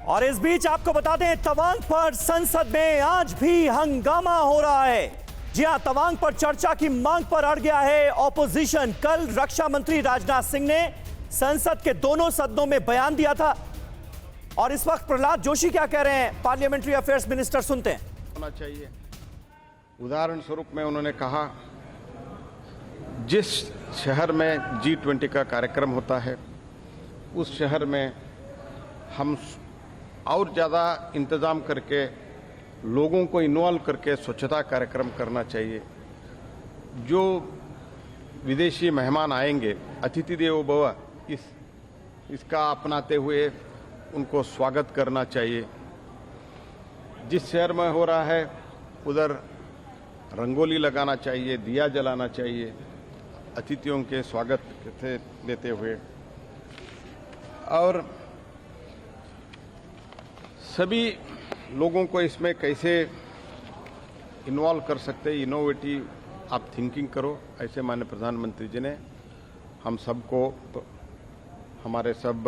और इस बीच आपको बता दें, तवांग पर संसद में आज भी हंगामा हो रहा है। जी हां, तवांग पर चर्चा की मांग पर अड़ गया है ऑपोजिशन। कल रक्षा मंत्री राजनाथ सिंह ने संसद के दोनों सदनों में बयान दिया था और इस वक्त प्रहलाद जोशी क्या कह रहे हैं, पार्लियामेंट्री अफेयर्स मिनिस्टर, सुनते हैं। होना चाहिए। उदाहरण स्वरूप में उन्होंने कहा, जिस शहर में G20 का कार्यक्रम होता है उस शहर में हम और ज़्यादा इंतज़ाम करके लोगों को इन्वॉल्व करके स्वच्छता कार्यक्रम करना चाहिए। जो विदेशी मेहमान आएंगे, अतिथि देवो भव, इसका अपनाते हुए उनको स्वागत करना चाहिए। जिस शहर में हो रहा है उधर रंगोली लगाना चाहिए, दिया जलाना चाहिए, अतिथियों के स्वागत लेते हुए। और सभी लोगों को इसमें कैसे इन्वॉल्व कर सकते, इनोवेटिव आप थिंकिंग करो, ऐसे माननीय प्रधानमंत्री जी ने हम सबको, हमारे सब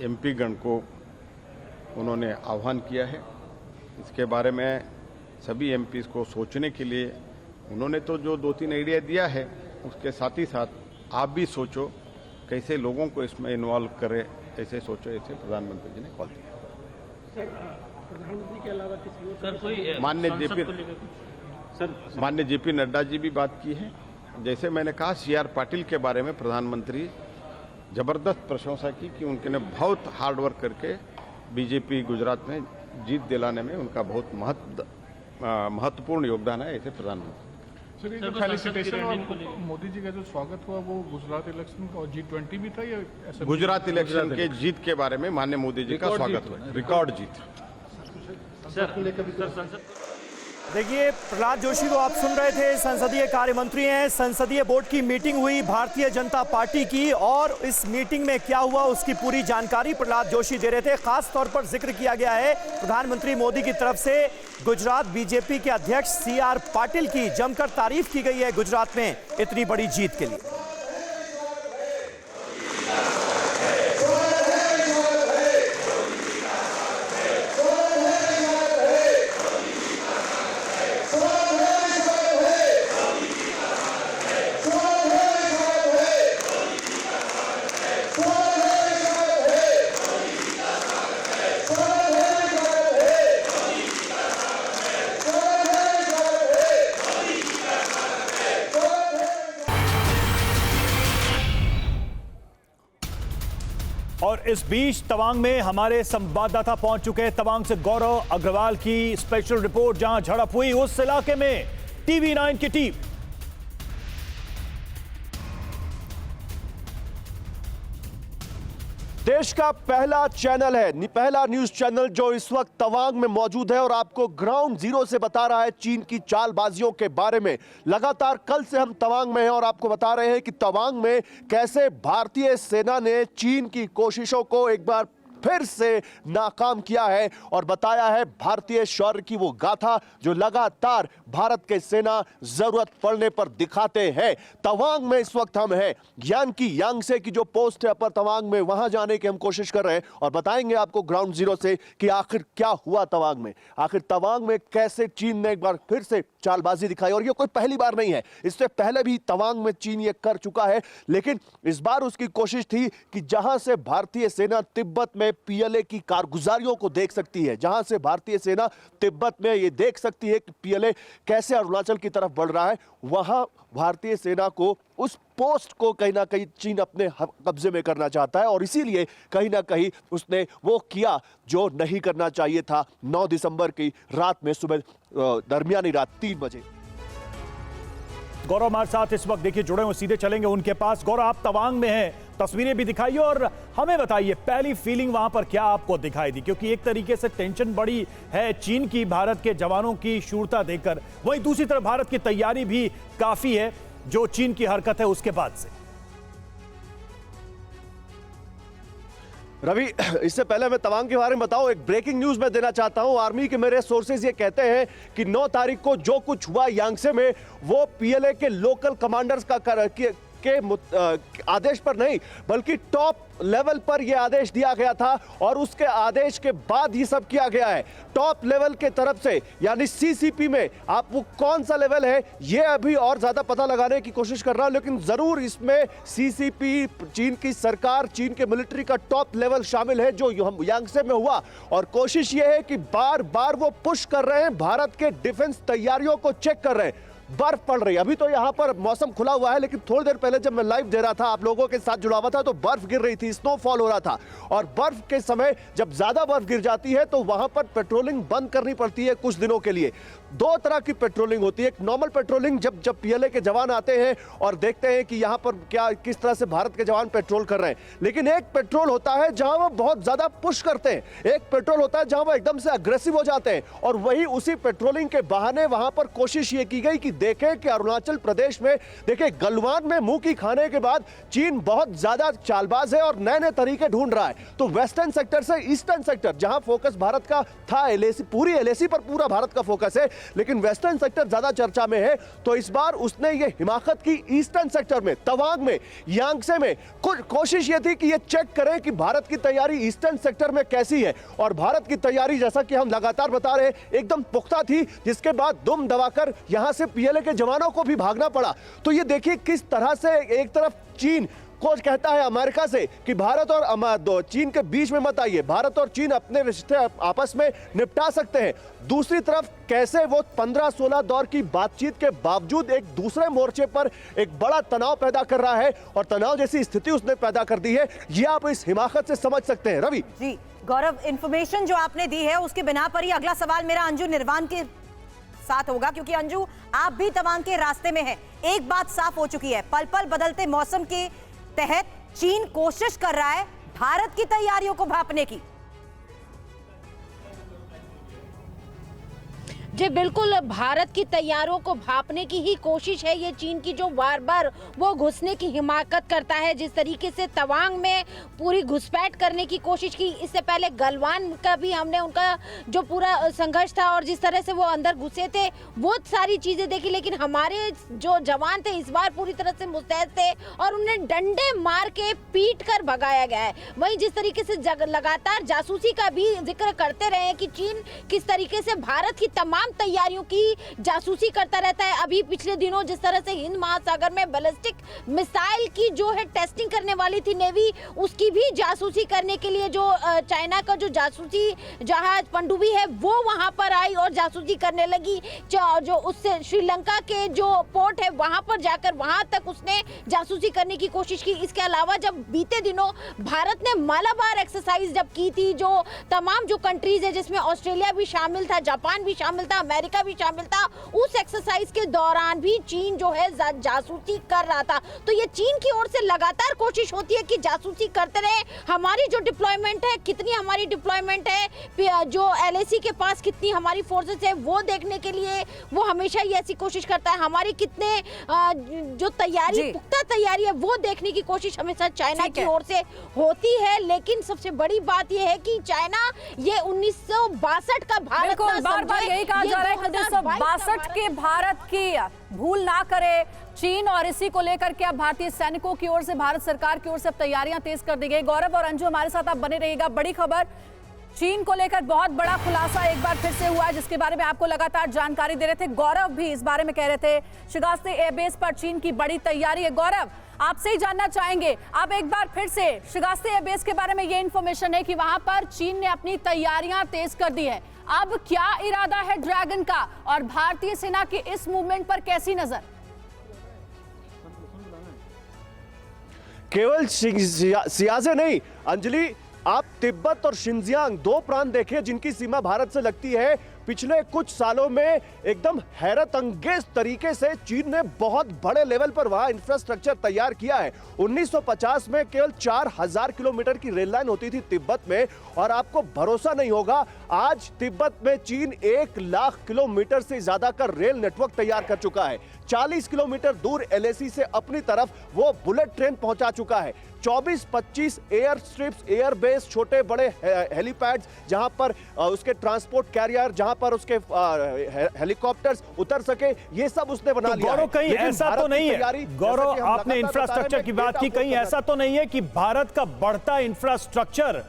MP गण को उन्होंने आह्वान किया है। इसके बारे में सभी MPs को सोचने के लिए उन्होंने तो जो 2-3 आइडिया दिया है, उसके साथ ही साथ आप भी सोचो कैसे लोगों को इसमें इन्वॉल्व करें, ऐसे सोचो, ऐसे प्रधानमंत्री जी ने कॉल दिया। प्रधानमंत्री के अलावा किसी और कोई माननीय JP नड्डा जी भी बात की है। जैसे मैंने कहा, CR पाटिल के बारे में प्रधानमंत्री जबरदस्त प्रशंसा की कि उनके ने बहुत हार्ड वर्क करके BJP गुजरात में जीत दिलाने में उनका बहुत महत्वपूर्ण योगदान है, ऐसे प्रधानमंत्री। फेलिसिटेशन और मोदी जी का जो स्वागत हुआ वो गुजरात इलेक्शन और G20 भी था या ऐसा? गुजरात इलेक्शन के जीत के बारे में माननीय मोदी जी का स्वागत हुआ, रिकॉर्ड जीत। देखिए, प्रहलाद जोशी को आप सुन रहे थे, संसदीय कार्य मंत्री हैं। संसदीय बोर्ड की मीटिंग हुई भारतीय जनता पार्टी की, और इस मीटिंग में क्या हुआ उसकी पूरी जानकारी प्रहलाद जोशी दे रहे थे। खास तौर पर जिक्र किया गया है प्रधानमंत्री मोदी की तरफ से गुजरात BJP के अध्यक्ष CR पाटिल की जमकर तारीफ की गई है गुजरात में इतनी बड़ी जीत के लिए। और इस बीच तवांग में हमारे संवाददाता पहुंच चुके हैं। तवांग से गौरव अग्रवाल की स्पेशल रिपोर्ट, जहां झड़प हुई उस इलाके में TV9 की टीम। देश का पहला चैनल है, पहला न्यूज चैनल जो इस वक्त तवांग में मौजूद है और आपको ग्राउंड जीरो से बता रहा है चीन की चालबाजियों के बारे में। लगातार कल से हम तवांग में हैं और आपको बता रहे हैं कि तवांग में कैसे भारतीय सेना ने चीन की कोशिशों को एक बार फिर से नाकाम किया है और बताया है भारतीय शौर्य की वो गाथा जो लगातार भारत के सेना जरूरत पड़ने पर दिखाते हैं। तवांग में इस वक्त हम हैं, यांगसे की जो पोस्ट है अपर तवांग में, वहां जाने की हम कोशिश कर रहे हैं और बताएंगे आपको ग्राउंड जीरो से कि आखिर क्या हुआ तवांग में, आखिर तवांग में कैसे चीन ने एक बार फिर से चालबाजी दिखाई। और ये कोई पहली बार नहीं है, इससे पहले भी तवांग में चीन ये कर चुका है, लेकिन इस बार उसकी कोशिश थी कि जहां से भारतीय सेना तिब्बत में PLA की कारगुजारियों को देख सकती है, जहां से भारतीय सेना तिब्बत में ये देख सकती है कि PLA कैसे अरुणाचल की तरफ बढ़ रहा है, वहां भारतीय सेना को, उस पोस्ट को कहीं ना कहीं चीन अपने कब्जे में करना चाहता है और इसीलिए कहीं ना कहीं उसने वो किया जो नहीं करना चाहिए था। 9 दिसंबर की रात में सुबह दरमियानी रात 3 बजे। गौरव हमारे साथ इस वक्त देखिए जुड़े हुए, सीधे चलेंगे उनके पास। गौरव, आप तवांग में हैं, तस्वीरें भी दिखाइए और हमें बताइए पहली फीलिंग वहां पर क्या आपको दिखाई दी, क्योंकि एक तरीके से टेंशन बड़ी है चीन की भारत के जवानों की शूरता देखकर, वहीं दूसरी तरफ भारत की तैयारी भी काफी है जो चीन की हरकत है उसके बाद से। रवि, इससे पहले मैं तवांग के बारे में बताऊं, एक ब्रेकिंग न्यूज मैं देना चाहता हूं। आर्मी के मेरे सोर्सेज ये कहते हैं कि 9 तारीख को जो कुछ हुआ यांगसे में वो PLA के लोकल कमांडर्स के आदेश पर नहीं बल्कि टॉप लेवल पर यह आदेश दिया गया था और उसके आदेश के बाद ये सब किया गया है टॉप लेवल के तरफ से, यानी सीसीपी में। आप वो कौन सा लेवल है ये अभी और ज्यादा पता लगाने की कोशिश कर रहा हूं, लेकिन जरूर इसमें सीसीपी, चीन की सरकार, चीन के मिलिट्री का टॉप लेवल शामिल है जो यांगसे में हुआ। और कोशिश ये है कि बार बार वो पुश कर रहे हैं, भारत के डिफेंस तैयारियों को चेक कर रहे हैं। बर्फ पड़ रही है, अभी तो यहां पर मौसम खुला हुआ है, लेकिन थोड़ी देर पहले जब मैं लाइव दे रहा था, आप लोगों के साथ जुड़ा हुआ था, तो बर्फ गिर रही थी, स्नोफॉल हो रहा था। और बर्फ के समय जब ज्यादा बर्फ गिर जाती है तो वहां पर पेट्रोलिंग बंद करनी पड़ती है कुछ दिनों के लिए। दो तरह की पेट्रोलिंग होती है, एक नॉर्मल पेट्रोलिंग जब पीएलए के जवान आते हैं और देखते हैं कि यहां पर किस तरह से भारत के जवान पेट्रोल कर रहे हैं, लेकिन एक पेट्रोल होता है जहां वो बहुत ज्यादा पुश करते हैं, एक पेट्रोल होता है जहां वो एकदम से अग्रेसिव हो जाते हैं। और वही उसी पेट्रोलिंग के बहाने वहां पर कोशिश ये की गई कि देखें कि अरुणाचल प्रदेश में, देखिए गलवान में मुंह की खाने के बाद चीन बहुत ज्यादा चालबाज है और नए नए तरीके ढूंढ रहा है। तो वेस्टर्न सेक्टर से ईस्टर्न सेक्टर, जहां फोकस भारत का था एलएसी, पूरी एलएसी पर पूरा भारत का फोकस है, लेकिन वेस्टर्न सेक्टर ज्यादा चर्चा में है। तो इस बार उसने ये हिमाकत की ईस्टर्न सेक्टर में, तवांग में, यांगसे में। कुछ कोशिश ये थी कि ये चेक करें कि भारत की तैयारी ईस्टर्न सेक्टर में कैसी है। और भारत की तैयारी, जैसा कि हम लगातार बता रहे हैं, एकदम पुख्ता थी, जिसके बाद दुम दबाकर यहां से पीएलए के जवानों को भी भागना पड़ा। तो ये देखिए किस तरह से एक तरफ चीन कोच कहता है अमेरिका से कि भारत और चीन के बीच में मत आइए, भारत और चीन अपने रिश्ते आपस में निपटा सकते हैं। दूसरी तरफ कैसे वो 15-16 दौर की बातचीत के बावजूद एक दूसरे मोर्चे पर एक बड़ा तनाव पैदा कर रहा है और तनाव जैसी स्थिति उसने पैदा कर दी है, ये आप इस हिमाकत से समझ सकते हैं। रवि जी, गौरव, इंफॉर्मेशन जो आपने दी है उसके बिना पर ही अगला सवाल मेरा अंजू निर्वाण के साथ होगा, क्योंकि अंजू आप भी तवांग के रास्ते में हैं। एक बात साफ हो चुकी है, पल पल बदलते मौसम के तहत चीन कोशिश कर रहा है भारत की तैयारियों को भांपने की। जी बिल्कुल, भारत की तैयारियों को भांपने की ही कोशिश है ये चीन की, जो बार बार वो घुसने की हिमाकत करता है। जिस तरीके से तवांग में पूरी घुसपैठ करने की कोशिश की, इससे पहले गलवान का भी हमने उनका जो पूरा संघर्ष था और जिस तरह से वो अंदर घुसे थे, बहुत सारी चीजें देखी। लेकिन हमारे जो जवान थे इस बार पूरी तरह से मुस्तैद थे और उन्हें डंडे मार के पीट कर भगाया गया है। वहीं जिस तरीके से लगातार जासूसी का भी जिक्र करते रहे कि चीन किस तरीके से भारत की तमाम तैयारियों की जासूसी करता रहता है। अभी पिछले दिनों जिस तरह से हिंद महासागर में बैलिस्टिक मिसाइल की जो है टेस्टिंग करने वाली थी नेवी, उसकी भी जासूसी करने के लिए जो चाइना का जो जासूसी जहाज पनडुब्बी है वो वहां पर आई और जासूसी करने लगी। जो उससे श्रीलंका के जो पोर्ट है वहां पर जाकर वहां तक उसने जासूसी करने की कोशिश की। इसके अलावा जब बीते दिनों भारत ने मालाबार एक्सरसाइज जब की थी, जो तमाम जो कंट्रीज है जिसमें ऑस्ट्रेलिया भी शामिल था, जापान भी शामिल था, अमेरिका भी शामिल था, उस एक्सरसाइज के दौरान भी चीन जो है जासूसी कर रहा था। तो ये चीन की ओर से लगातार कोशिश होती है कि जासूसी करते रहे। हमारी जो डिप्लॉयमेंट है, कितनी हमारी डिप्लॉयमेंट है, जो एलएसी के पास कितनी हमारी फोर्सेस है, वो देखने के लिए वो हमेशा ही ऐसी कोशिश करता है। हमारी कितने जो तैयारी, पुख्ता तैयारी है, वो देखने की कोशिश हमेशा चाइना की ओर से होती है। लेकिन सबसे बड़ी बात यह है कि चाइना ये 1962 का भारत ना समझे, यही कहा जा रहा है 1962 के भारत की भूल ना करे चीन, और इसी को लेकर के अब भारतीय सैनिकों की ओर से, भारत सरकार की ओर से अब तैयारियां तेज कर दी गई। गौरव और अंजू हमारे साथ आप बने रहिएगा। बड़ी खबर चीन को लेकर बहुत बड़ा खुलासा एक बार फिर से हुआ है, जिसके बारे में आपको लगातार जानकारी दे रहे थे। गौरव भी इस बारे में कह रहे थे, शिगास्ते एयरबेस पर चीन की बड़ी तैयारी है। गौरव, आपसे ही जानना चाहेंगे, अब एक बार फिर से शिगास्ते एयरबेस के बारे में ये इंफॉर्मेशन है कि वहां पर चीन ने अपनी तैयारियां तेज कर दी है। अब क्या इरादा है ड्रैगन का और भारतीय सेना की इस मूवमेंट पर कैसी नजर? केवल सियाजे नहीं अंजलि, आप तिब्बत और शिनजियांग दो प्रांत देखें जिनकी सीमा भारत से लगती है। पिछले कुछ सालों में एकदम हैरत अंगेज तरीके से चीन ने बहुत बड़े लेवल पर वहां इंफ्रास्ट्रक्चर तैयार किया है। 1950 में केवल 4000 किलोमीटर की रेल लाइन होती थी तिब्बत में, और आपको भरोसा नहीं होगा, आज तिब्बत में चीन 1 लाख किलोमीटर से ज्यादा का रेल नेटवर्क तैयार कर चुका है। 40 किलोमीटर दूर एलएसी से अपनी तरफ वो बुलेट ट्रेन पहुंचा चुका है। 24-25 एयर स्ट्रिप्स, एयर बेस, छोटे बड़े हेलीपैड्स जहां पर उसके ट्रांसपोर्ट कैरियर, जहां पर उसके हेलीकॉप्टर्स उतर सके, ये सब उसने बना लिया है। गौरव, कहीं लेकिन ऐसा भारत तो की नहीं तैयारी, है गौरव, जैसा कि हम आपने लगातार इंफ्रास्ट्रक्चर बता की रहे हैं, बात की, कहीं ऐसा तो नहीं है कि भारत का बढ़ता इंफ्रास्ट्रक्चर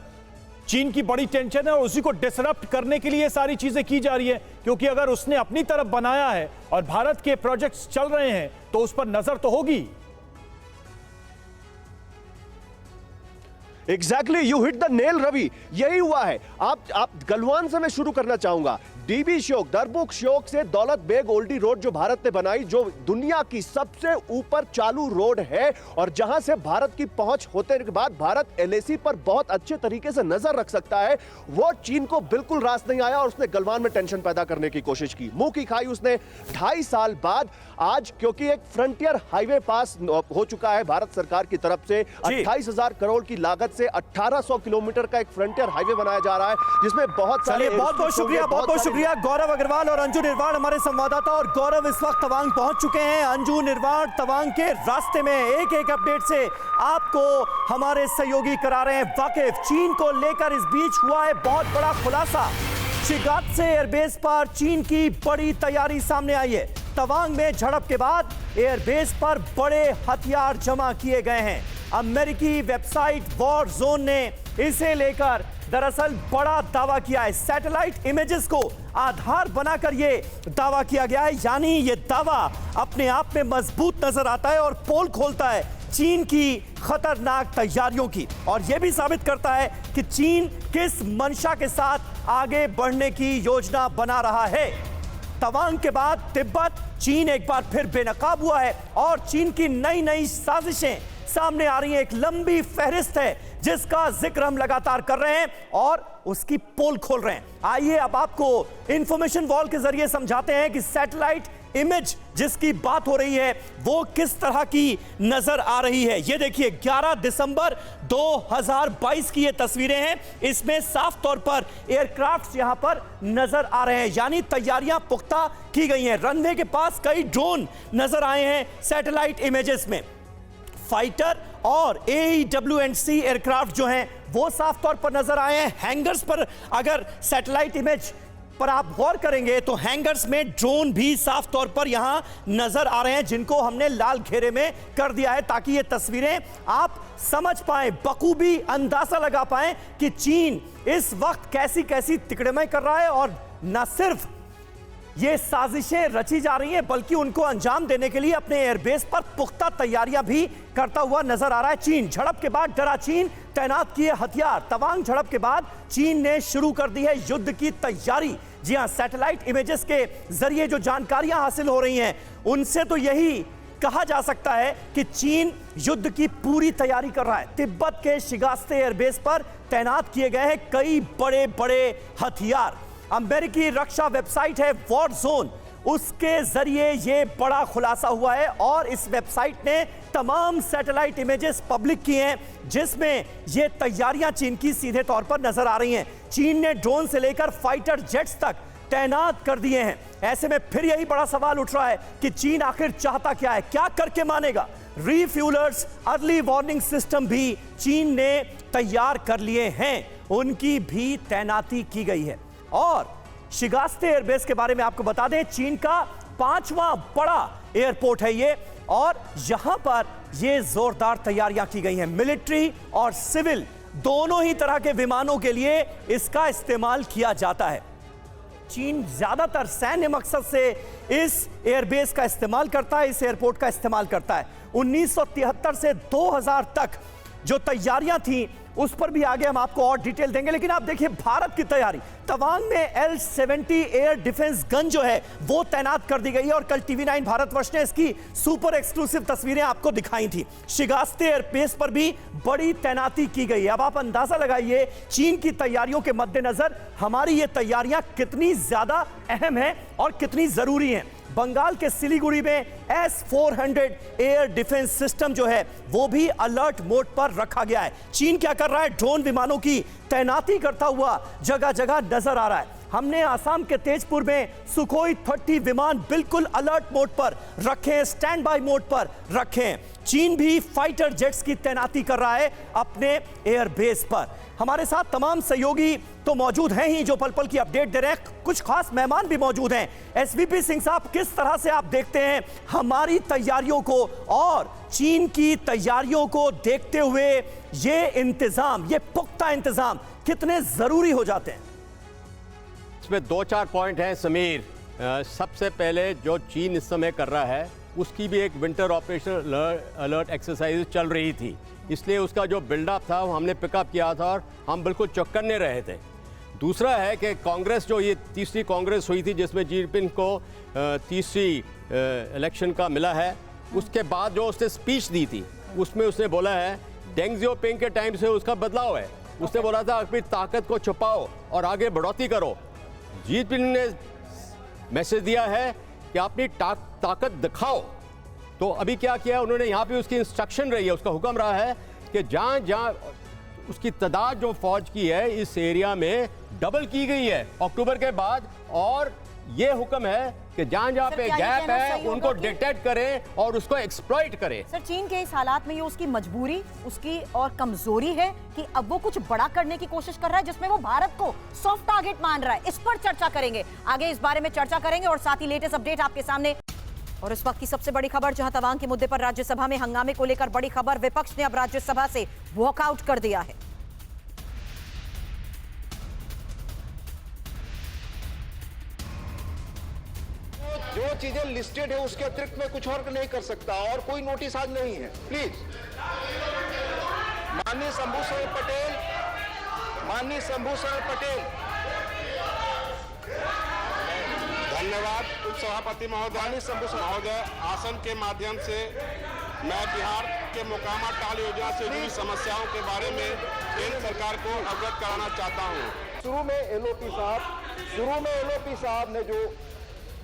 चीन की बड़ी टेंशन है और उसी को डिसरप्ट करने के लिए सारी चीजें की जा रही है? क्योंकि अगर उसने अपनी तरफ बनाया है और भारत के प्रोजेक्ट्स चल रहे हैं तो उस पर नजर तो होगी। Exactly, you hit the nail Ravi, यही हुआ है। आप गलवान से मैं शुरू करना चाहूंगा। डीबी श्योक, दरबुक श्योक से दौलत बेग ओल्डी रोड जो भारत ने बनाई, जो दुनिया की सबसे ऊपर चालू रोड है और जहां से भारत की पहुंच होते के बाद भारत एलएसी पर बहुत अच्छे तरीके से नजर रख सकता है, वो चीन को बिल्कुल रास नहीं आया और उसने गलवान में टेंशन पैदा करने की कोशिश की। मुंह की खाई उसने 2.5 साल बाद आज, क्योंकि एक फ्रंटियर हाईवे पास हो चुका है भारत सरकार की तरफ से। 28,000 करोड़ की लागत से 1800 किलोमीटर का एक फ्रंटियर हाईवे बनाया जा रहा है, जिसमें बहुत सारे बहुत शुक्रिया, बहुत शुक्रिया गौरव अग्रवाल और अंजू निर्वाण हमारे संवाददाता। और गौरव इस वक्त तवांग पहुंच चुके हैं। अंजू निर्वाण तवांग के रास्ते में एक एक अपडेट से आपको हमारे सहयोगी करा रहे हैं वाकिफ। चीन को लेकर इस बीच हुआ है बहुत बड़ा खुलासा। शिगात्से एयरबेस पर चीन की बड़ी तैयारी सामने आई है। तवांग में झड़प के बाद एयरबेस पर बड़े हथियार जमा किए गए हैं। अमेरिकी वेबसाइट वॉर जोन ने इसे लेकर दरअसल बड़ा दावा किया है। सैटेलाइट इमेजेस को आधार बनाकर यह दावा किया गया है, यानी यह दावा अपने आप में मजबूत नजर आता है और पोल खोलता है चीन की खतरनाक तैयारियों की, और यह भी साबित करता है कि चीन किस मंशा के साथ आगे बढ़ने की योजना बना रहा है। तवांग के बाद तिब्बत, चीन एक बार फिर बेनकाब हुआ है और चीन की नई नई साजिशें सामने आ रही हैं। एक लंबी फहरिस्त है जिसका जिक्र हम लगातार कर रहे हैं और उसकी पोल खोल रहे हैं। आइए अब आपको इंफॉर्मेशन वॉल के जरिए समझाते हैं कि सैटेलाइट इमेज जिसकी बात हो रही है वो किस तरह की नजर आ रही है। ये देखिए 11 दिसंबर 2022 की ये तस्वीरें हैं। इसमें साफ तौर पर एयरक्राफ्ट्स यहां पर नजर आ रहे हैं, यानी तैयारियां पुख्ता की गई हैं। रनवे के पास कई ड्रोन नजर आए हैं सैटेलाइट इमेजेस में। फाइटर और AEW&C एयरक्राफ्ट जो हैं वो साफ तौर पर नजर आए हैं। हैंगर्स पर अगर सैटेलाइट इमेज पर आप गौर करेंगे तो हैंगर्स में ड्रोन भी साफ तौर पर यहां नजर आ रहे हैं, जिनको हमने लाल घेरे में कर दिया है ताकि ये तस्वीरें आप समझ पाएं, बखूबी अंदाजा लगा पाएं कि चीन इस वक्त कैसी कैसी तिकड़में कर रहा है और न सिर्फ ये साजिशें रची जा रही हैं बल्कि उनको अंजाम देने के लिए अपने एयरबेस पर पुख्ता तैयारियां भी करता हुआ नजर आ रहा है चीन। झड़प के बाद डरा चीन, तैनात किए हथियार। तवांग झड़प के बाद चीन ने शुरू कर दी है युद्ध की तैयारी। जी हां, सैटेलाइट इमेजेस के जरिए जो जानकारियां हासिल हो रही हैं उनसे तो यही कहा जा सकता है कि चीन युद्ध की पूरी तैयारी कर रहा है। तिब्बत के शिगात्से एयरबेस पर तैनात किए गए हैं कई बड़े बड़े हथियार। अमेरिकी रक्षा वेबसाइट है वॉर जोन, उसके जरिए यह बड़ा खुलासा हुआ है और इस वेबसाइट ने तमाम सैटेलाइट इमेजेस पब्लिक किए हैं जिसमें यह तैयारियां चीन की सीधे तौर पर नजर आ रही हैं। चीन ने ड्रोन से लेकर फाइटर जेट्स तक तैनात कर दिए हैं। ऐसे में फिर यही बड़ा सवाल उठ रहा है कि चीन आखिर चाहता क्या है, क्या करके मानेगा। रीफ्यूलर्स, अर्ली वार्निंग सिस्टम भी चीन ने तैयार कर लिए हैं, उनकी भी तैनाती की गई है। और शिगात्से एयरबेस के बारे में आपको बता दें, चीन का 5वां बड़ा एयरपोर्ट है ये, और यहां पर ये जोरदार तैयारियां की गई हैं। मिलिट्री और सिविल दोनों ही तरह के विमानों के लिए इसका इस्तेमाल किया जाता है। चीन ज्यादातर सैन्य मकसद से इस एयरबेस का इस्तेमाल करता है, इस एयरपोर्ट का इस्तेमाल करता है। 1973 से 2000 तक जो तैयारियां थी उस पर भी आगे हम आपको और डिटेल देंगे, लेकिन आप देखिए भारत की तैयारी। तवांग में L-70 एयर डिफेंस गन जो है वो तैनात कर दी गई है और कल TV9 भारतवर्ष ने इसकी सुपर एक्सक्लूसिव तस्वीरें आपको दिखाई थी। शिगात्से एयरबेस पर भी बड़ी तैनाती की गई है। अब आप अंदाजा लगाइए चीन की तैयारियों के मद्देनजर हमारी ये तैयारियां कितनी ज्यादा अहम है और कितनी जरूरी हैं। बंगाल के सिलीगुड़ी में S-400 एयर डिफेंस सिस्टम जो है वो भी अलर्ट मोड पर रखा गया है। चीन क्या कर रहा है, ड्रोन विमानों की तैनाती करता हुआ जगह जगह नजर आ रहा है। हमने आसाम के तेजपुर में सुखोई 30 विमान बिल्कुल अलर्ट मोड पर रखे हैं, स्टैंड बाय मोड पर रखे हैं। चीन भी फाइटर जेट्स की तैनाती कर रहा है अपने एयरबेस पर। हमारे साथ तमाम सहयोगी तो मौजूद हैं ही जो पल पल की अपडेट दे रहे हैं, कुछ खास मेहमान भी मौजूद हैं। एसवीपी सिंह साहब, किस तरह से आप देखते हैं हमारी तैयारियों को और चीन की तैयारियों को देखते हुए ये इंतजाम, ये पुख्ता इंतजाम कितने जरूरी हो जाते हैं? इसमें 2-4 पॉइंट हैं समीर। सबसे पहले जो चीन इस समय कर रहा है उसकी भी एक विंटर ऑपरेशन अलर्ट एक्सरसाइज चल रही थी, इसलिए उसका जो बिल्डअप था वो हमने पिकअप किया था और हम बिल्कुल चौकन्ने रहे थे। दूसरा है कि कांग्रेस, जो ये तीसरी कांग्रेस हुई थी जिसमें जी जिनपिंग को तीसरी इलेक्शन का मिला है, उसके बाद जो उसने स्पीच दी थी उसमें उसने बोला है डेंग जियाओपिंग के टाइम से उसका बदलाव है। उसने बोला था अपनी ताकत को छुपाओ और आगे बढ़ोतरी करो। जी जिनपिंग ने मैसेज दिया है कि अपनी ताकत दिखाओ। तो अभी क्या किया उन्होंने, यहाँ पे उसकी इंस्ट्रक्शन रही है, उसका हुक्म रहा है कि जहाँ जहाँ उसकी तादाद जो फौज की है इस एरिया में डबल की गई है अक्टूबर के बाद, और ये हुक्म है कि जहाँ जहाँ पे गैप है उनको डिटेक्ट करें और उसको एक्सप्लॉइट करें। सर, चीन के इस हालात में ये उसकी मजबूरी, उसकी और कमजोरी है कि अब वो कुछ बड़ा करने की कोशिश कर रहा है जिसमें वो भारत को सॉफ्ट टारगेट मान रहा है। इस पर चर्चा करेंगे, आगे इस बारे में चर्चा करेंगे और साथ ही लेटेस्ट अपडेट आपके सामने। और इस वक्त की सबसे बड़ी खबर, जहां तवांग के मुद्दे पर राज्यसभा में हंगामे को लेकर बड़ी खबर, विपक्ष ने अब राज्यसभा से वॉकआउट कर दिया है। जो चीजें लिस्टेड है उसके अतिरिक्त मैं कुछ और नहीं कर सकता और कोई नोटिस आज नहीं है। प्लीज माननीय शंभूशरण पटेल, माननीय शंभूशरण पटेल। धन्यवाद उपसभापति महोदय। माननीय शंभूशरण महोदय, आसन के माध्यम से मैं बिहार के मोकामा टाल योजना से जुड़ी समस्याओं के बारे में केंद्र सरकार को अवगत कराना चाहता हूं। शुरू में एलओपी साहब ने जो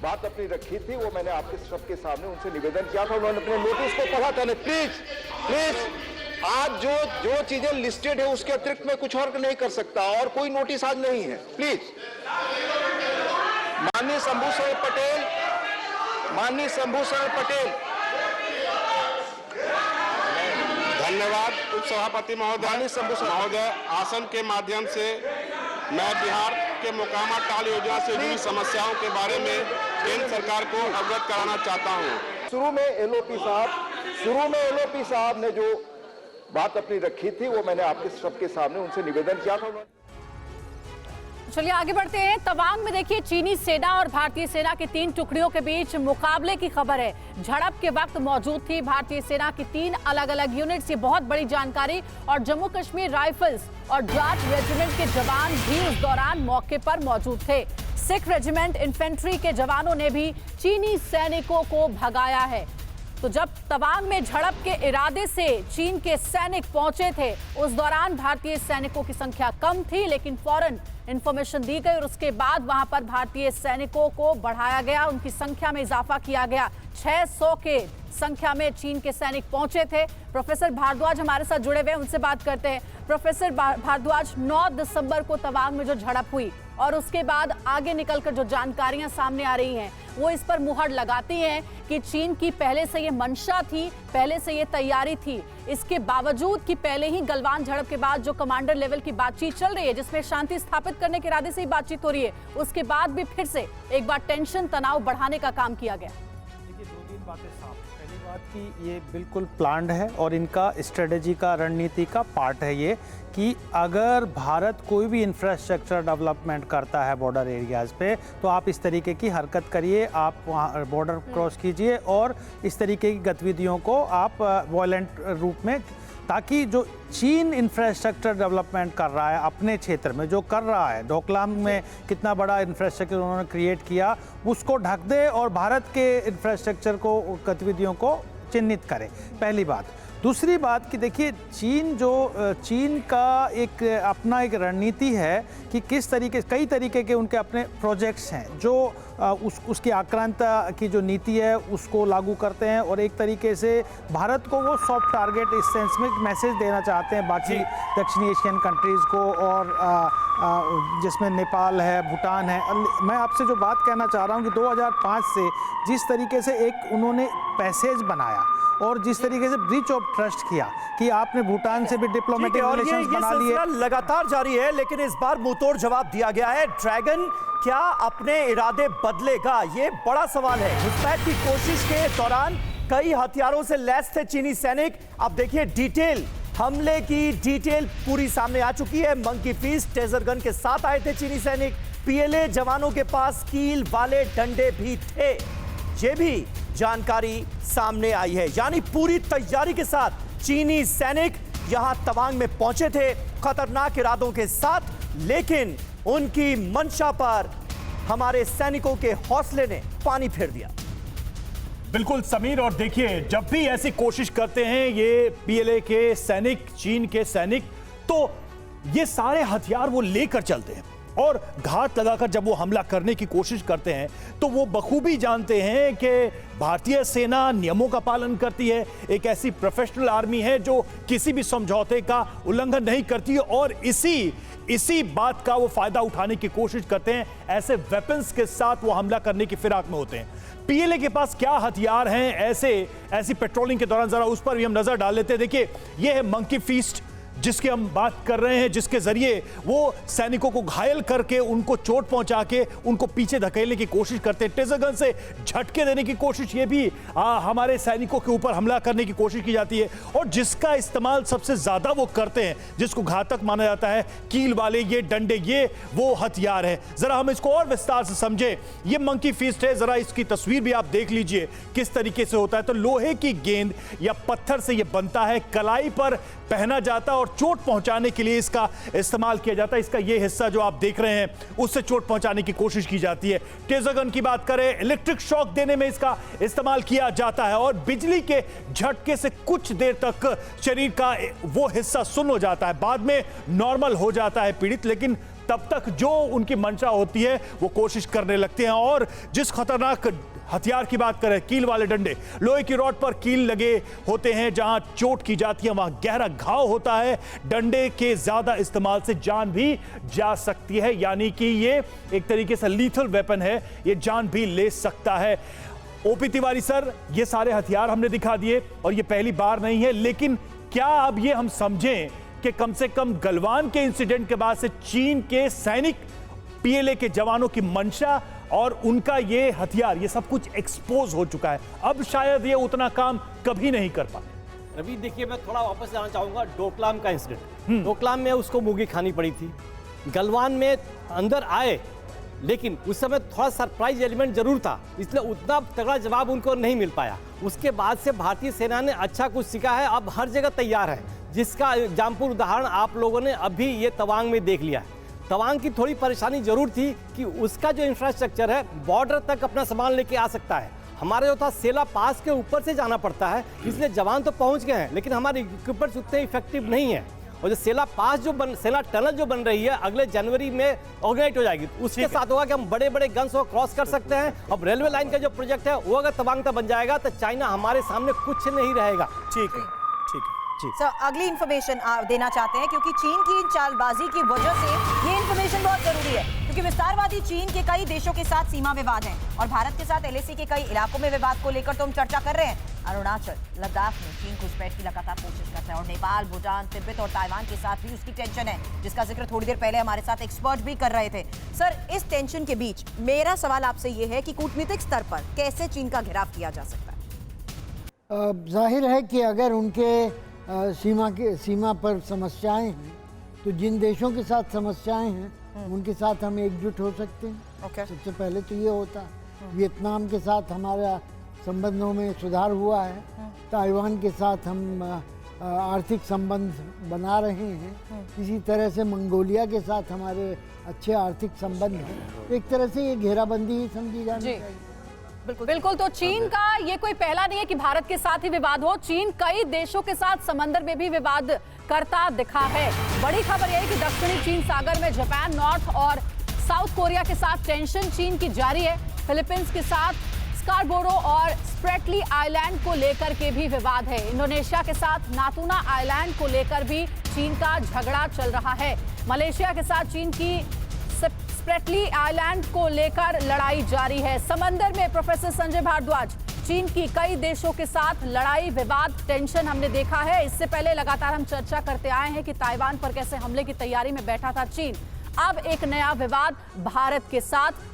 बात अपनी रखी थी वो मैंने आपके सबके सामने उनसे निवेदन किया था, उन्होंने अपने नोटिस को पढ़ा था। प्लीज आज जो चीजें लिस्टेड है उसके अतिरिक्त मैं कुछ और नहीं कर सकता और कोई नोटिस आज नहीं है। प्लीज माननीय शंभूशरण पटेल, माननीय शंभूशरण पटेल। धन्यवाद उपसभापति महोदय। माननीय शंभूशरण महोदय, आसन के माध्यम से मैं बिहार के मोकामा टाल योजना से जुड़ी समस्याओं के बारे में केंद्र सरकार को अवगत कराना चाहता हूं। शुरू में एलओपी साहब ने जो बात अपनी रखी थी वो मैंने आपके सबके सामने उनसे निवेदन किया था। चलिए आगे बढ़ते हैं। तवांग में देखिए, चीनी सेना और भारतीय सेना की 3 टुकड़ियों के बीच मुकाबले की खबर है। झड़प के वक्त मौजूद थी भारतीय सेना की 3 अलग अलग यूनिट्स, ये बहुत बड़ी जानकारी। और जम्मू कश्मीर राइफल्स और जाट रेजिमेंट के जवान भी उस दौरान मौके पर मौजूद थे। सिख रेजिमेंट इन्फेंट्री के जवानों ने भी चीनी सैनिकों को भगाया है। तो जब तवांग में झड़प के इरादे से चीन के सैनिक पहुंचे थे, उस दौरान भारतीय सैनिकों की संख्या कम थी, लेकिन फौरन इंफॉर्मेशन दी गई और उसके बाद वहां पर भारतीय सैनिकों को बढ़ाया गया, उनकी संख्या में इजाफा किया गया। 600 के संख्या में चीन के सैनिक पहुंचे थे। प्रोफेसर भारद्वाज हमारे साथ जुड़े हुए, उनसे बात करते हैं। प्रोफेसर भारद्वाज, 9 दिसंबर को तवांग में जो झड़प हुई और उसके बाद आगे निकलकर जो जानकारियां सामने आ रही हैं वो इस पर मुहर लगाती हैं कि चीन की पहले से ये मंशा थी, पहले से ये तैयारी थी। इसके बावजूद कि पहले ही गलवान झड़प के बाद जो कमांडर लेवल की बातचीत चल रही है जिसमें शांति स्थापित करने के इरादे से ही बातचीत हो रही है, उसके बाद भी फिर से एक बार टेंशन, तनाव बढ़ाने का काम किया गया। देखिए, 2-3 बातें साफ। पहली बात कि ये बिल्कुल प्लान्ड है और इनका स्ट्रेटेजी का, रणनीति का पार्ट है ये कि अगर भारत कोई भी इंफ्रास्ट्रक्चर डेवलपमेंट करता है बॉर्डर एरियाज़ पे, तो आप इस तरीके की हरकत करिए, आप वहाँ बॉर्डर क्रॉस कीजिए और इस तरीके की गतिविधियों को आप वायलेंट रूप में, ताकि जो चीन इंफ्रास्ट्रक्चर डेवलपमेंट कर रहा है अपने क्षेत्र में, जो कर रहा है, डोकलाम में कितना बड़ा इंफ्रास्ट्रक्चर उन्होंने क्रिएट किया, उसको ढक दे और भारत के इंफ्रास्ट्रक्चर को, गतिविधियों को चिन्हित करे। पहली बात। दूसरी बात कि देखिए चीन का एक अपना एक रणनीति है कि किस तरीके कई तरीके के उनके अपने प्रोजेक्ट्स हैं जो उसकी आक्रांता की जो नीति है उसको लागू करते हैं और एक तरीके से भारत को वो सॉफ्ट टारगेट इस सेंस में मैसेज देना चाहते हैं बाकी दक्षिणी एशियन कंट्रीज़ को और जिसमें नेपाल है, भूटान है। मैं आपसे जो बात कहना चाह रहा हूँ कि 2005 से जिस तरीके से एक उन्होंने पैसेज बनाया और जिस तरीके से ब्रीच ऑफ ट्रस्ट किया कि आपने भूटान से भी डिप्लोमेटिक रिलेशंस बना लिए, लगातार जारी है, लेकिन इस बार मुंहतोड़ जवाब दिया गया है। ड्रैगन क्या अपने इरादे बदलेगा, ये बड़ा सवाल है। घुसपैठ की कोशिश के दौरान कई हथियारों से लैस थे चीनी सैनिक। अब देखिए डिटेल, हमले की डिटेल पूरी सामने आ चुकी है। मंकी फीस्ट टेजर गन के साथ आए थे चीनी सैनिक। पीएलए जवानों के पास कील वाले डंडे भी थे, ये भी जानकारी सामने आई है। यानी पूरी तैयारी के साथ चीनी सैनिक यहां तवांग में पहुंचे थे खतरनाक इरादों के साथ, लेकिन उनकी मंशा पर हमारे सैनिकों के हौसले ने पानी फेर दिया। बिल्कुल समीर, और देखिए जब भी ऐसी कोशिश करते हैं ये पीएलए के सैनिक, चीन के सैनिक, तो ये सारे हथियार वो लेकर चलते हैं और घात लगाकर जब वो हमला करने की कोशिश करते हैं तो वो बखूबी जानते हैं कि भारतीय सेना नियमों का पालन करती है, एक ऐसी प्रोफेशनल आर्मी है जो किसी भी समझौते का उल्लंघन नहीं करती है और इसी बात का वो फायदा उठाने की कोशिश करते हैं। ऐसे वेपन्स के साथ वो हमला करने की फिराक में होते हैं। पीएलए के पास क्या हथियार हैं ऐसी पेट्रोलिंग के दौरान, जरा उस पर भी हम नजर डाल लेते हैं। देखिए ये है मंकी फीस्ट जिसकी हम बात कर रहे हैं, जिसके जरिए वो सैनिकों को घायल करके उनको चोट पहुंचा के उनको पीछे धकेलने की कोशिश करते हैं। टेजर गन से झटके देने की कोशिश, ये भी हमारे सैनिकों के ऊपर हमला करने की कोशिश की जाती है। और जिसका इस्तेमाल सबसे ज्यादा वो करते हैं, जिसको घातक माना जाता है, कील वाले ये डंडे, ये वो हथियार है। जरा हम इसको और विस्तार से समझे। ये मंकी फीस्ट है, जरा इसकी तस्वीर भी आप देख लीजिए किस तरीके से होता है। तो लोहे की गेंद या पत्थर से ये बनता है, कलाई पर पहना जाता है और चोट पहुंचाने के लिए इसका इस्तेमाल किया जाता है। इसका ये हिस्सा जो आप देख रहे हैं उससे चोट पहुंचाने की कोशिश की जाती है। टेजर गन की बात करें, इलेक्ट्रिक शॉक देने में इसका इस्तेमाल किया जाता है और बिजली के झटके से कुछ देर तक शरीर का वो हिस्सा सुन्न हो जाता है, बाद में नॉर्मल हो जाता है पीड़ित, लेकिन तब तक जो उनकी मंशा होती है वो कोशिश करने लगते हैं। और जिस खतरनाक हथियार की बात करें, कील वाले डंडे, लोहे की रॉड पर कील लगे होते हैं, जहां चोट की जाती है वहां गहरा घाव होता है। डंडे के ज्यादा इस्तेमाल से जान भी जा सकती है, यानी कि ये एक तरीके से लीथल वेपन है, ये जान भी ले सकता है। ओपी तिवारी सर, ये सारे हथियार हमने दिखा दिए और ये पहली बार नहीं है, लेकिन क्या अब ये हम समझें कि कम से कम गलवान के इंसिडेंट के बाद से चीन के सैनिक, पीएलए के जवानों की मंशा और उनका ये हथियार, ये सब कुछ एक्सपोज हो चुका है, अब शायद ये उतना काम कभी नहीं कर पाते। रवि देखिए, मैं थोड़ा वापस जाना चाहूंगा डोकलाम का इंसिडेंट। डोकलाम में उसको मुर्गी खानी पड़ी थी, गलवान में अंदर आए, लेकिन उस समय थोड़ा सरप्राइज एलिमेंट जरूर था, इसलिए उतना तगड़ा जवाब उनको नहीं मिल पाया। उसके बाद से भारतीय सेना ने अच्छा कुछ सीखा है, अब हर जगह तैयार है, जिसका एग्जाम्पल उदाहरण आप लोगों ने अभी ये तवांग में देख लिया है। तवांग की थोड़ी परेशानी जरूर थी कि उसका जो इंफ्रास्ट्रक्चर है बॉर्डर तक अपना सामान लेके आ सकता है। हमारे जो था सेला पास के ऊपर से जाना पड़ता है, इसलिए जवान तो पहुंच गए हैं, लेकिन हमारे इक्विपमेंट्स उतने इफेक्टिव नहीं है। और जो सेला पास सेला टनल जो बन रही है अगले जनवरी में ऑर्गेनाइज हो जाएगी, उसके साथ होगा कि हम बड़े बड़े गन्स को क्रॉस कर सकते हैं। अब रेलवे लाइन का जो प्रोजेक्ट है वो अगर तवांग तक बन जाएगा तो चाइना हमारे सामने कुछ नहीं रहेगा। ठीक है, ठीक है। सर, अगली इंफॉर्मेशन देना चाहते हैं क्योंकि चीन की इन चालबाजी की वजह से ये इंफॉर्मेशन बहुत जरूरी है, क्योंकि विस्तारवादी चीन के कई देशों के साथ सीमा विवाद हैं और भारत के साथ एलएसी के कई इलाकों में विवाद को लेकर तो हम चर्चा कर रहे हैं। अरुणाचल, लद्दाख में चीन घुसपैठ की लगातार कोशिश करता है और नेपाल, भूटान, तिब्बत और ताइवान के साथ भी उसकी टेंशन है, जिसका जिक्र थोड़ी देर पहले हमारे साथ एक्सपर्ट भी कर रहे थे। सर, इस टेंशन के बीच मेरा सवाल आपसे ये है कि कूटनीतिक स्तर पर कैसे चीन का घेराव किया जा सकता है? जाहिर है कि अगर उनके सीमा पर समस्याएं हैं तो जिन देशों के साथ समस्याएं हैं उनके साथ हम एकजुट हो सकते हैं। सबसे पहले तो ये होता। वियतनाम के साथ हमारा संबंधों में सुधार हुआ है, ताइवान के साथ हम आर्थिक संबंध बना रहे हैं, इसी तरह से मंगोलिया के साथ हमारे अच्छे आर्थिक संबंध हैं। एक तरह से ये घेराबंदी ही समझी जानी चाहिए। बिल्कुल। तो चीन का ये कोई पहला नहीं है कि भारत के साथ ही विवाद हो। चीन कई देशों के साथ समंदर में भी विवाद करता दिखा है। बड़ी खबर यह है कि दक्षिणी चीन सागर में जापान, नॉर्थ और साउथ कोरिया के साथ टेंशन चीन की जारी है। फिलीपींस के साथ स्कार्बोरो और स्प्रेटली आइलैंड को लेकर के भी विवाद है। इंडोनेशिया के साथ नातूना आइलैंड को लेकर भी चीन का झगड़ा चल रहा है। मलेशिया के साथ चीन की स्प्रेटली आइलैंड को लेकर लड़ाई जारी है। समंदर में प्रोफेसर संजय भारद्वाज, चीन की कई देशों के साथ लड़ाई, विवाद, टेंशन हमने देखा है। इससे पहले लगातार हम चर्चा करते आए हैं कि ताइवान पर कैसे हमले की तैयारी में बैठा था चीन। अब एक नया विवाद भारत के साथ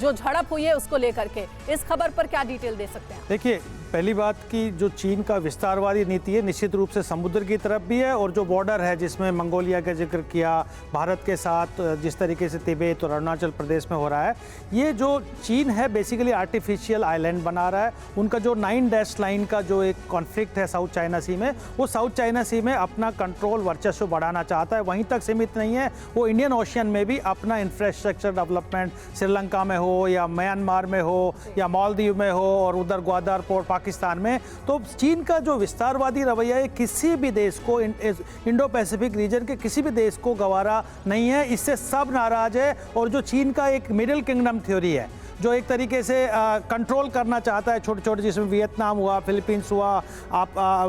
जो झड़प हुई है उसको लेकर के, इस खबर पर क्या डिटेल दे सकते हैं? देखिए, पहली बात की जो चीन का विस्तारवादी नीति है निश्चित रूप से समुद्र की तरफ भी है, और जो बॉर्डर है जिसमें मंगोलिया का जिक्र किया, भारत के साथ जिस तरीके से तिब्बत और अरुणाचल प्रदेश में हो रहा है, ये जो चीन है बेसिकली आर्टिफिशियल आइलैंड बना रहा है। उनका जो 9 डैश लाइन का जो एक कॉन्फ्लिक्ट है साउथ चाइना सी में, वो साउथ चाइना सी में अपना कंट्रोल, वर्चस्व बढ़ाना चाहता है। वहीं तक सीमित नहीं है, वो इंडियन ओशियन में भी अपना इंफ्रास्ट्रक्चर डेवलपमेंट, श्रीलंका में हो या म्यांमार में हो या मालदीव में हो और उधर ग्वादर पोर्ट पाकिस्तान में, तो चीन का जो विस्तारवादी रवैया है किसी भी देश को, इंडो पैसिफिक रीजन के किसी भी देश को गवारा नहीं है। इससे सब नाराज है। और जो चीन का एक मिडिल किंगडम थ्योरी है जो एक तरीके से कंट्रोल करना चाहता है छोटे छोटे, जिसमें वियतनाम हुआ, फिलीपींस हुआ,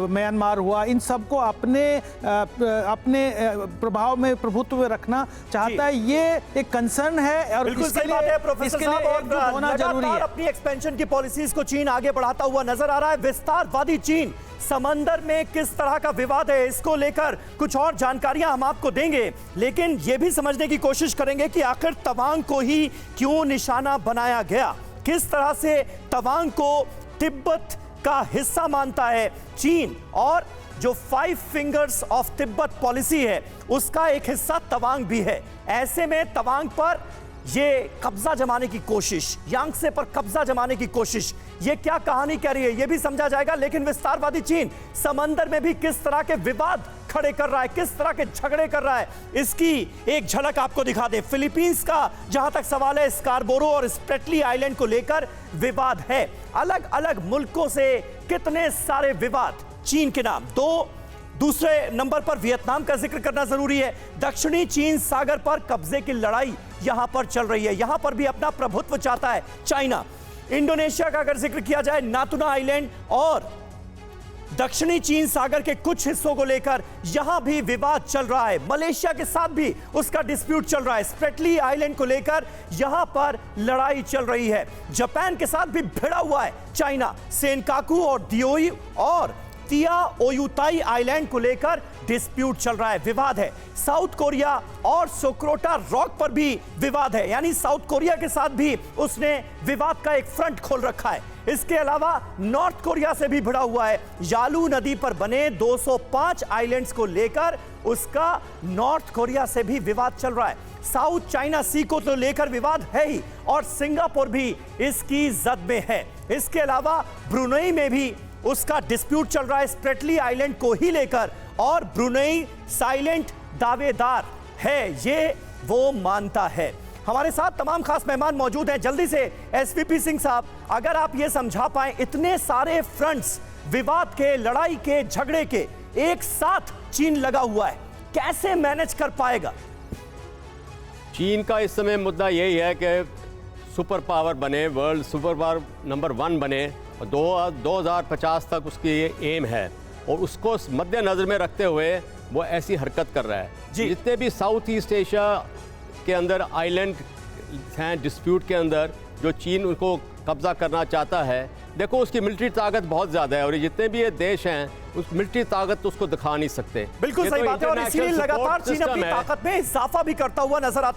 म्यांमार हुआ, इन सबको अपने प्रभाव में, प्रभुत्व में रखना चाहता है। ये एक कंसर्न है और इसके लिए एकजुट होना जरूरी है। अपनी एक्सपेंशन की पॉलिसीज को चीन आगे बढ़ाता हुआ नजर आ रहा है। विस्तारवादी चीन, समंदर में किस तरह का विवाद है, इसको लेकर कुछ और जानकारियां हम आपको देंगे, लेकिन यह भी समझने की कोशिश करेंगे कि आखिर तवांग को ही क्यों निशाना बनाया गया, किस तरह से तवांग को तिब्बत का हिस्सा मानता है चीन, और जो 5 फिंगर्स ऑफ तिब्बत पॉलिसी है उसका एक हिस्सा तवांग भी है। ऐसे में तवांग पर ये कब्जा जमाने की कोशिश, यांगसे पर कब्जा जमाने की कोशिश, ये क्या कहानी कह रही है ये भी समझा जाएगा। लेकिन विस्तारवादी चीन समंदर में भी किस तरह के विवाद खड़े कर रहा है, किस तरह के झगड़े कर रहा है, इसकी एक झलक आपको दिखा दे। फिलीपींस का जहां तक सवाल है, स्कार्बोरो और स्प्रेटली आइलैंड को लेकर विवाद है। अलग अलग मुल्कों से कितने सारे विवाद चीन के नाम। दूसरे नंबर पर वियतनाम का जिक्र करना जरूरी है। दक्षिणी चीन सागर पर कब्जे की लड़ाई यहां पर चल रही है, यहां पर भी अपना प्रभुत्व चाहता है चाइना। इंडोनेशिया का अगर जिक्र किया जाए, नातूना आइलैंड और दक्षिणी चीन सागर के कुछ हिस्सों को लेकर यहां भी विवाद चल रहा है। मलेशिया के साथ भी उसका डिस्प्यूट चल रहा है। स्प्रेटली आइलैंड को लेकर यहां पर लड़ाई चल रही है। जापान के साथ भी भिड़ा हुआ है चाइना। सेनकाकू और दियोई और तिया ओयुताई आइलैंड को लेकर डिस्प्यूट चल रहा है, विवाद है। साउथ कोरिया और सोक्रोटा रॉक पर भी विवाद है, यानी साउथ कोरिया के साथ भी उसने विवाद का एक फ्रंट खोल रखा है। इसके अलावा नॉर्थ कोरिया से भी भिड़ा हुआ है। यालू नदी पर बने 205 आइलैंड्स को लेकर उसका नॉर्थ कोरिया से भी विवाद चल रहा है। साउथ चाइना सी को तो लेकर विवाद है ही, और सिंगापुर भी इसकी जद में है। इसके अलावा ब्रुनेई में भी उसका डिस्प्यूट चल रहा है स्प्रेटली आइलैंड को ही लेकर, और ब्रुनेई साइलेंट दावेदार है, ये वो मानता है। हमारे साथ तमाम खास मेहमान मौजूद हैं। जल्दी से एसवीपी सिंह साहब, अगर आप ये समझा पाए, इतने सारे फ्रंट्स विवाद के, लड़ाई के, झगड़े के एक साथ चीन लगा हुआ है, कैसे मैनेज कर पाएगा? चीन का इस समय मुद्दा यही है कि सुपर पावर बने, वर्ल्ड सुपर पावर नंबर 1 बने, और 2050 तक उसकी एम है, और उसको मद्देनजर में रखते हुए वो ऐसी हरकत कर रहा है। जितने भी साउथ ईस्ट एशिया के अंदर आइलैंड हैं, डिस्प्यूट के अंदर जो चीन उनको कब्जा करना चाहता है, देखो उसकी मिलिट्री ताकत बहुत ज़्यादा है, और ये जितने भी ये देश हैं उस मिलिट्री ताकत तो उसको दिखा नहीं सकते। बिल्कुल सही बात है, और इसीलिए लगातार चीन अपनी ताकत में इजाफा भी करता हुआ नजर आता है।